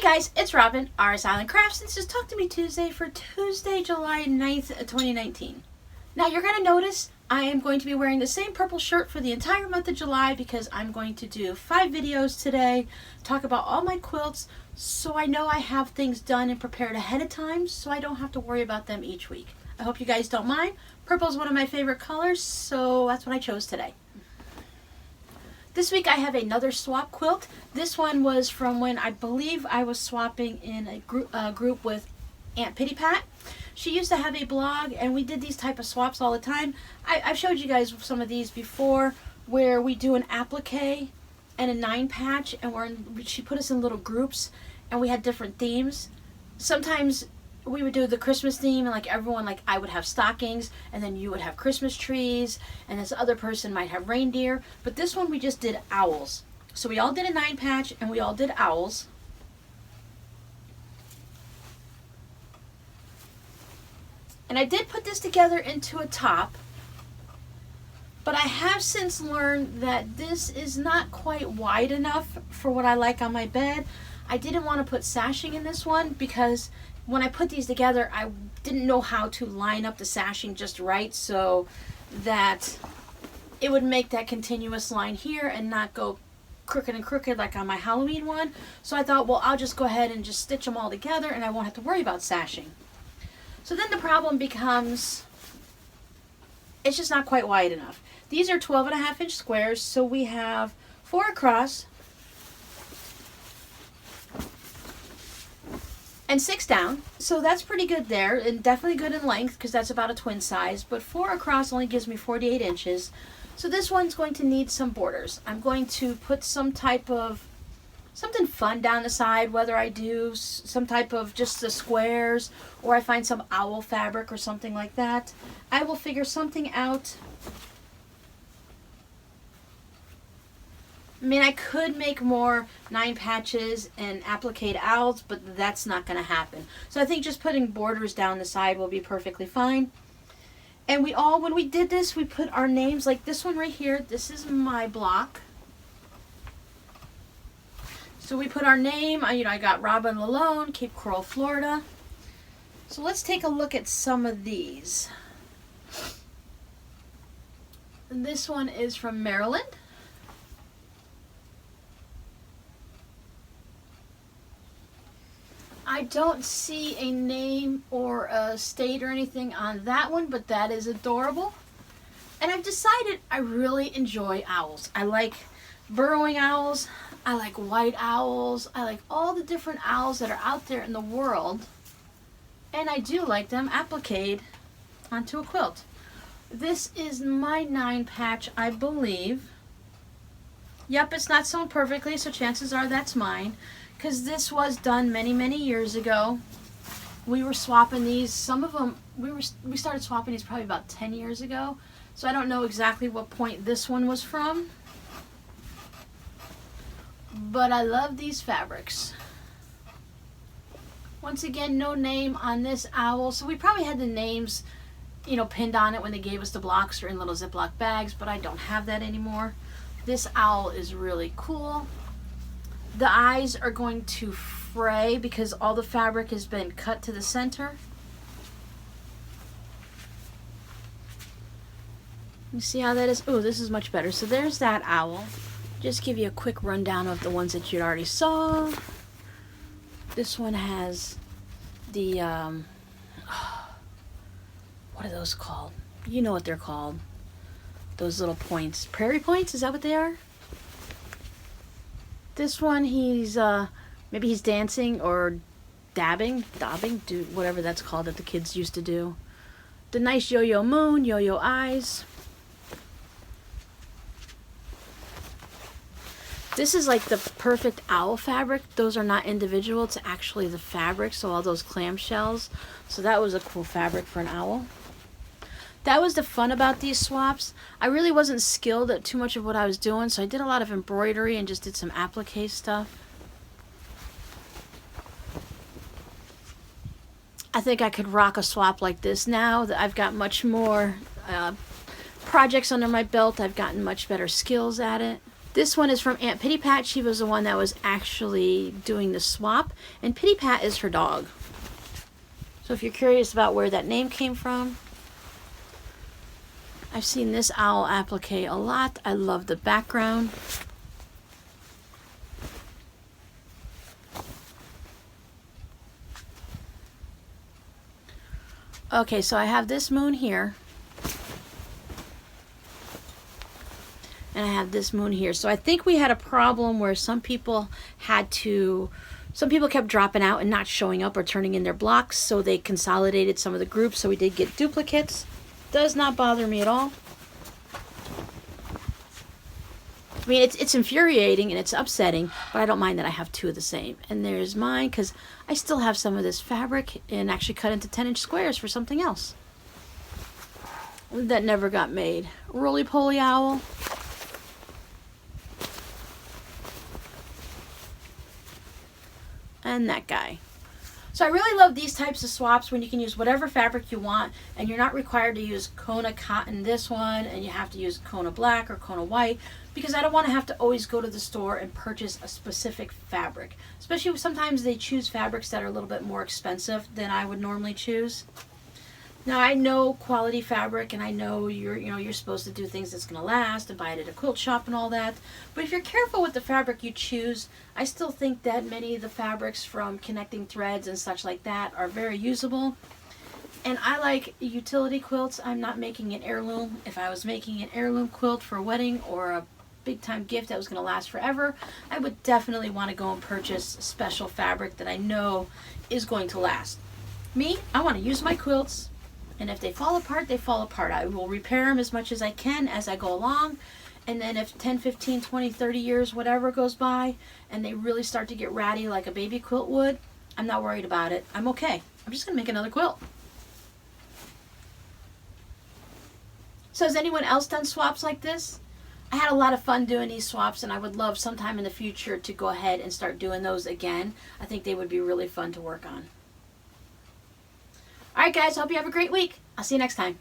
guys, it's Robin, RsIslandCrafts. This is Talk to Me Tuesday for Tuesday, July 9th, 2019. Now you're going to notice I am going to be wearing the same purple shirt for the entire month of July because I'm going to do 5 videos today, talk about all my quilts, so I know I have things done and prepared ahead of time so I don't have to worry about them each week. I hope you guys don't mind. Purple is one of my favorite colors, so that's what I chose today. This week I have another swap quilt. This one was from when I believe I was swapping in a group with Aunt Pitty Pat. She used to have a blog and we did these type of swaps all the time. I've showed you guys some of these before where we do an applique and a 9 patch and she put us in little groups and we had different themes. Sometimes we would do the Christmas theme and like everyone, like I would have stockings and then you would have Christmas trees and this other person might have reindeer. But this one we just did owls. So we all did a 9 patch and we all did owls. And I did put this together into a top, but I have since learned that this is not quite wide enough for what I like on my bed. I didn't want to put sashing in this one because when I put these together, I didn't know how to line up the sashing just right so that it would make that continuous line here and not go crooked and crooked like on my Halloween one. So I thought, well, I'll just go ahead and just stitch them all together and I won't have to worry about sashing. So then the problem becomes, it's just not quite wide enough. These are 12.5-inch squares, so we have 4 across and 6 down, so that's pretty good there, and definitely good in length because that's about a twin size, but 4 across only gives me 48 inches. So this one's going to need some borders. I'm going to put some type of, something fun down the side, whether I do some type of just the squares or I find some owl fabric or something like that. I will figure something out. I mean, I could make more 9 patches and applique owls, but that's not going to happen. So I think just putting borders down the side will be perfectly fine. And we all, when we did this, we put our names, like this one right here. This is my block. So we put our name, I got Robin LaLone, Cape Coral, Florida. So let's take a look at some of these. And this one is from Maryland. I don't see a name or a state or anything on that one, but that is adorable. And I've decided I really enjoy owls. I like burrowing owls. I like white owls. I like all the different owls that are out there in the world. And I do like them appliqued onto a quilt. This is my 9 patch, I believe. Yep, it's not sewn perfectly, so chances are that's mine. Because this was done many, many years ago. We were swapping these. Some of them, we started swapping these probably about 10 years ago. So I don't know exactly what point this one was from. But I love these fabrics. Once again, no name on this owl. So we probably had the names, pinned on it when they gave us the blocks or in little Ziploc bags, but I don't have that anymore. This owl is really cool. The eyes are going to fray because all the fabric has been cut to the center. You see how that is? Oh, this is much better. So there's that owl. Just give you a quick rundown of the ones that you already saw. This one has the, what are those called? You know what they're called. Those little points. Prairie points, is that what they are? This one, he's, maybe he's dancing or dabbing, whatever that's called that the kids used to do. The nice yo-yo moon, yo-yo eyes. This is like the perfect owl fabric. Those are not individual, it's actually the fabric, so all those clamshells. So that was a cool fabric for an owl. That was the fun about these swaps. I really wasn't skilled at too much of what I was doing, so I did a lot of embroidery and just did some applique stuff. I think I could rock a swap like this now that I've got much more projects under my belt. I've gotten much better skills at it. This one is from Aunt Pitty Pat. She was the one that was actually doing the swap, and Pitty Pat is her dog. So if you're curious about where that name came from, I've seen this owl applique a lot. I love the background. Okay, so I have this moon here. And I have this moon here. So I think we had a problem where some people kept dropping out and not showing up or turning in their blocks. So they consolidated some of the groups. So we did get duplicates. Does not bother me at all. I mean, it's infuriating and it's upsetting, but I don't mind that I have two of the same. And there's mine, because I still have some of this fabric and actually cut into 10-inch squares for something else that never got made. Roly-poly owl. And that guy. So I really love these types of swaps when you can use whatever fabric you want and you're not required to use Kona cotton this one and you have to use Kona black or Kona white, because I don't want to have to always go to the store and purchase a specific fabric. Especially sometimes they choose fabrics that are a little bit more expensive than I would normally choose. Now I know quality fabric and I know you're supposed to do things that's going to last and buy it at a quilt shop and all that. But if you're careful with the fabric you choose, I still think that many of the fabrics from connecting threads and such like that are very usable. And I like utility quilts. I'm not making an heirloom. If I was making an heirloom quilt for a wedding or a big time gift that was going to last forever, I would definitely want to go and purchase special fabric that I know is going to last. Me, I want to use my quilts. And if they fall apart, they fall apart. I will repair them as much as I can as I go along. And then if 10, 15, 20, 30 years, whatever goes by, and they really start to get ratty like a baby quilt would, I'm not worried about it. I'm okay. I'm just going to make another quilt. So has anyone else done swaps like this? I had a lot of fun doing these swaps, and I would love sometime in the future to go ahead and start doing those again. I think they would be really fun to work on. Alright guys, hope you have a great week. I'll see you next time.